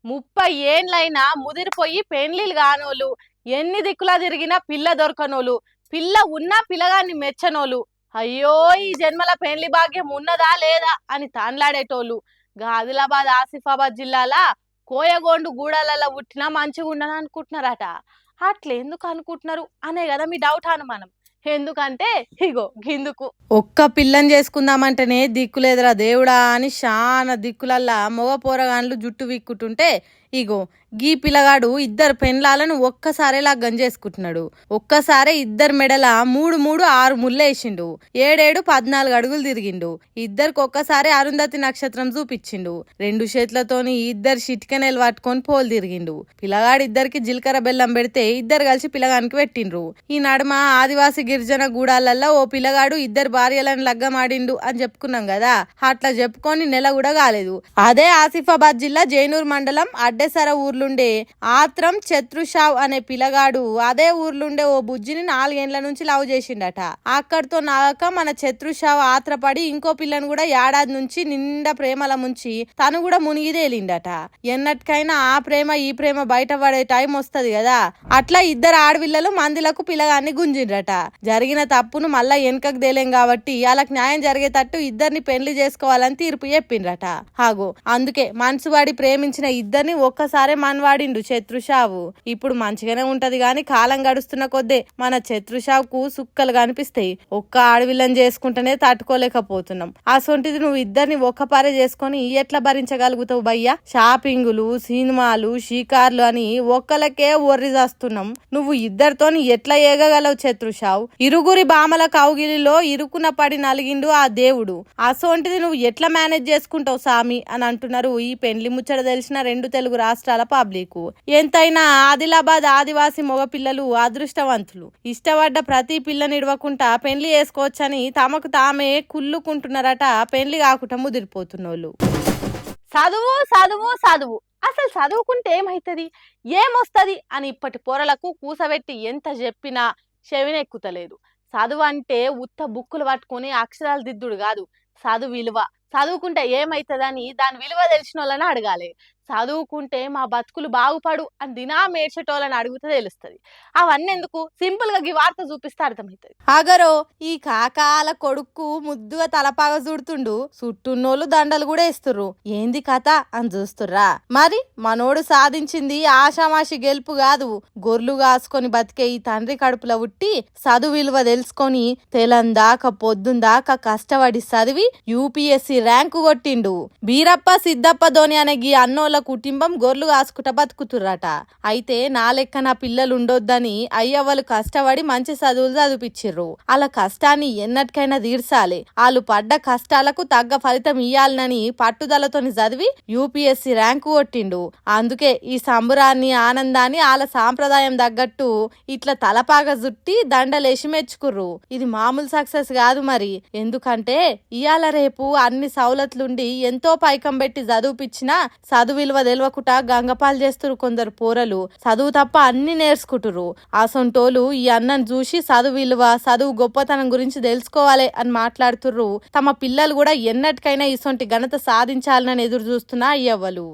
30 ఏండ్లైనా ముదిరిపోయి పెండ్లిలు కానోళ్ళు, ఎన్ని దిక్కులా తిరిగినా పిల్ల దొరకనోళ్ళు, పిల్ల ఉన్నా పిల్లగాన్ని మెచ్చనోళ్ళు, అయ్యో ఈ జన్మల పెండ్లి భాగ్యం ఉన్నదా లేదా అని తాన్లాడేటోళ్ళు ఆదిలాబాద్ ఆసిఫాబాద్ జిల్లాల కోయగోండు గూడాలలో పుట్టినా మంచిగా ఉండని అనుకుంటున్నారట. అట్లెందుకు అనుకుంటున్నారు అనే కదా మీ డౌట్ అనుమానం. ఎందుకంటే ఇగో గిందుకు ఒక్క పిల్లని చేసుకుందామంటేనే దిక్కులేదురా దేవుడా అని చాలా దిక్కులల్లా మగ పోరగాన్లు జుట్టు విక్కుంటుంటే ఇగో గీ పిల్లగాడు ఇద్దరు పెండ్లాలను ఒక్కసారే లగ్గం చేసుకుంటున్నాడు. ఒక్కసారే ఇద్దరు మెడల 3 ముళ్ళేసిండు. 14 అడుగులు తిరిగిండు. ఇద్దరికి ఒక్కసారి అరుంధతి నక్షత్రం చూపించిండు. 2 చేతులతోని ఇద్దరు చిటికెనెలు పట్టుకొని పోలు తిరిగిండు. పిల్లగాడు ఇద్దరికి జీలకర్ర బెల్లం పెడితే ఇద్దరు కలిసి పిల్లగానికి పెట్టిండ్రు. ఈ నడుమ ఆదివాసి గిరిజన గూడాలల్లో ఓ పిల్లగాడు ఇద్దరు భార్యలను లగ్గం ఆడిండు అని చెప్పుకున్నాం కదా. అట్లా చెప్పుకొని నెల కూడా కాలేదు. అదే ఆసిఫాబాద్ జిల్లా జైనూర్ మండలం అడ్డెసర ఊర్లుండే ఆత్రం చత్రుషావ్ అనే పిల్లగాడు అదే ఊర్లుండే ఓ బుజ్జిని 4 ఏండ్ల నుంచి లవ్ చేసిండట. అక్కడితో నాక మన చత్రుషావ్ ఆత్రపడి ఇంకో పిల్లను కూడా ఏడాది నుంచి నిండా ప్రేమల ముంచి తను కూడా మునిగిదేలిండట. ఎన్నటికైనా ఆ ప్రేమ ఈ ప్రేమ బయటపడే టైం వస్తది కదా. అట్లా ఇద్దరు ఆడపిల్లలు మందిలకు పిల్లగాన్ని గుంజిండ్రట. జరిగిన తప్పును మళ్ళా వెనకకు దేలేం కాబట్టి వాళ్ళకి న్యాయం జరిగేటట్టు ఇద్దరిని పెళ్లి చేసుకోవాలని తీర్పు చెప్పిండ్రట. హాగో అందుకే మనసువాడి ప్రేమించిన ఇద్దరిని ఒక్కసారే మనవాడిండు చత్రుషావు. ఇప్పుడు మంచిగానే ఉంటది గాని కాలం గడుస్తున్న కొద్దే మన చత్రుషావుకు సుక్కలు కనిపిస్తాయి. ఒక్క ఆడవిల్లని చేసుకుంటేనే తట్టుకోలేకపోతున్నాం. అసొంటిది నువ్వు ఇద్దరిని ఒక్కపారే చేసుకొని ఎట్లా భరించగలుగుతావు భయ్యా? షాపింగులు, సినిమాలు, షికార్లు అని ఒక్కలకే ఒర్రి చేస్తున్నాం. నువ్వు ఇద్దరితోని ఎట్లా ఏగగలవు చత్రుషావు? ఇరుగురి బామల కౌగిలిలో ఇరుకున పడి నలిగిండు ఆ దేవుడు. అసొంటిది నువ్వు ఎట్లా మేనేజ్ చేసుకుంటావు సామి అని అంటున్నారు ఈ పెండ్లి ముచ్చట తెలిసిన 2 తెలుగు రాష్ట్రాల పబ్లిక్. ఎంతైనా ఆదిలాబాద్ ఆదివాసి మగపిల్లలు అదృష్టవంతులు. ఇష్టపడ్డ ప్రతి పిల్లని ఇడవకుండా పెండ్లి చేసుకోవచ్చని తమకు తామే కుళ్ళుకుంటున్నారట పెండ్లి కాకుండా ముదిరిపోతున్నోళ్ళు. చదువు చదువు చదువు, అసలు చదువుకుంటే ఏమైతుంది ఏమొస్తుంది అని ఇప్పటి పొరలకు కూసబెట్టి ఎంత చెప్పినా చెవినెక్కుతలేదు. చదువు అంటే ఉత్త బుక్కులు పట్టుకుని అక్షరాలు దిద్దుడు కాదు. చదువు విలువ, చదువుకుంటే ఏమైతుందని దాని విలువ తెలిసిన వాళ్ళని అడగాలి. చదువుకుంటే మా బతుకులు బాగుపడు అని దినా మేడ్చేటోళ్ళని అడిగితే తెలుస్తుంది. అవన్నీ ఎందుకు, సింపుల్ గా ఈ వార్త చూపిస్తే అర్థమవుతుంది. అగరో ఈ కాకాల కొడుకు ముద్దుగా తలపాగా చూడుతుండు, చుట్టూన్నోళ్ళు దండలు కూడా వేస్తుర్రు. ఏంది కథ అని చూస్తుర్రా? మరి మనోడు సాధించింది ఆషామాషి గెలుపు కాదు. గొర్రెలు కాసుకొని బతికే ఈ తండ్రి కడుపులో ఉట్టి చదువు విలువ తెలుసుకొని తెలందాకా పొద్దుందాకా కష్టపడి చదివి యూపీఎస్సీ ర్యాంకు కొట్టిండు. బీరప్ప సిద్దప్ప ధోని అనే గీ అన్నోళ్ళ కుటుంబం గొర్రెలు కాసుకుంటా బతుకుతుర్రట. అయితే నా లెక్క నా పిల్లలు ఉండొద్దని అయ్యవ్వలు కష్టపడి మంచి చదువులు చదివిపిచ్చిర్రు. వాళ్ళ కష్టాన్ని ఎన్నటికైనా తీర్చాలి, వాళ్ళు పడ్డ కష్టాలకు తగ్గ ఫలితం ఇయ్యాలనని పట్టుదలతోని చదివి యూపీఎస్సీ ర్యాంకు కొట్టిండు. అందుకే ఈ సంబురాన్ని ఆనందాన్ని వాళ్ళ సాంప్రదాయం తగ్గట్టు ఇట్లా తలపాగా జుట్టి దండలేసి మెచ్చుకుర్రు. ఇది మామూలు సక్సెస్ కాదు మరి. ఎందుకంటే ఇయాల రేపు అన్ని సౌలతులుండి ఎంతో పైకం పెట్టి చదువుపిచ్చినా చదువు విలువ తెలవకుట గంగపాలు చేస్తురు కొందరు పోరలు. చదువు తప్ప అన్ని నేర్చుకుంటురు. అసొంటోలు ఈ అన్నను చూసి చదువు విలువ, చదువు గొప్పతనం గురించి తెలుసుకోవాలి అని మాట్లాడుతుర్రు. తమ పిల్లలు కూడా ఎన్నటికైనా ఇసొంటి ఘనత సాధించాలని ఎదురు చూస్తున్నా అయ్యవ్వలు.